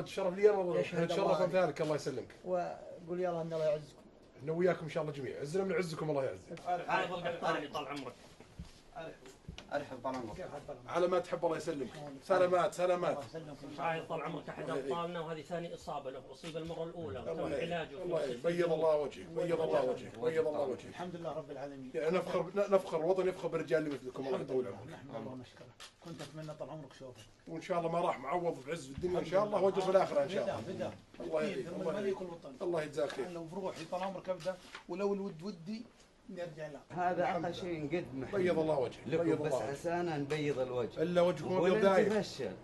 الشرف لي انا والله، نتشرف امثالك الله يسلمك. وقول يلا ان الله يعزكم. احنا وياكم ان شاء الله جميع، عزنا من عزكم الله يعزك. عارف القحطاني طال عمرك. ارحب طال عمرك. على ما تحب الله يسلمك. سلامات سلامات. شايل طال عمرك احد ابطالنا، وهذه ثاني اصابه له، اصيب المره الاولى وتم علاجه. الله بيض الله وجهك، بيض الله وجهك، بيض الله وجهك. الحمد لله رب العالمين. يعني نفخر الوطن يفخر بالرجال اللي مثلكم الله يطول عمرك. نحمد الله ونشكره. كنت اتمنى طال عمرك شوفك. وان شاء الله ما راح معوض في عز الدنيا ان شاء الله واجر في الاخره ان شاء الله. بدا الله يهديك الله يجزاك خير. لو بروحي طال عمرك ابدا، ولو الود ودي نرجع له. هذا اقل شيء نقدمه. بيض الله وجهك. لكم بس عسانا نبيض الوجه. الا وجهكم ابيض دايم.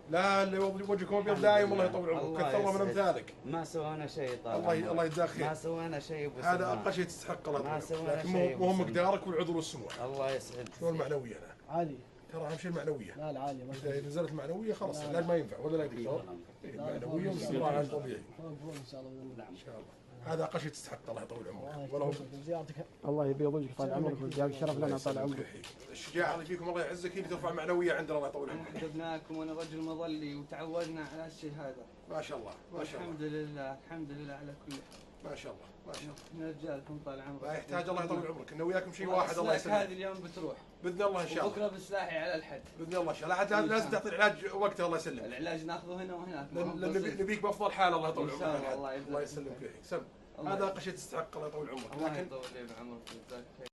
لا الا وجهكم ابيض دايم الله يطول عمرك. كثر الله من امثالك. ما سوينا شيء طال الله يجزاك خير. ما سوينا شيء هذا اقل شيء تستحق الله ما يطول سوينا لكن شيء مو مقدارك والعذر والسموح. الله يسعدك. شو المعنويه انا؟ عالي. ترى اهم شيء المعنويه. لا العالي ما شاء الله. اذا نزلت المعنويه خلاص العلاج ما ينفع ولا لا دكتور؟ المعنويه والاستمرار على الطبيعي. ان شاء الله. ان شاء الله. هذا اقل شيء تستحق الله يطول عمرك. ولو زيارتك الله يبيض وجهك طال عمرك وجزاك الشرف لنا طال عمرك. الشجاعه اللي فيكم الله يعزك هي اللي ترفع المعنويه عندنا الله يطول عمرك. حببناكم وانا رجل مظلي وتعودنا على الشيء هذا. ما شاء الله ما شاء الله. الحمد لله على كل حال. ما شاء الله ما شاء الله. من رجالكم طال عمرك. لا يحتاج الله يطول عمرك انه وياكم شيء واحد الله يسلمك. هذه اليوم بتروح. باذن الله ان شاء الله. وبكره بسلاحي على الحد. باذن الله ان شاء الله. لازم تعطي العلاج وقته الله يسلمك. العلاج ناخذه هنا وهناك. لان نبيك بافضل حال الله يطول عمرك. الله يسلمك. سم هذا اقل شيء تستحق الله يطول عمرك. الله يطول عمرك.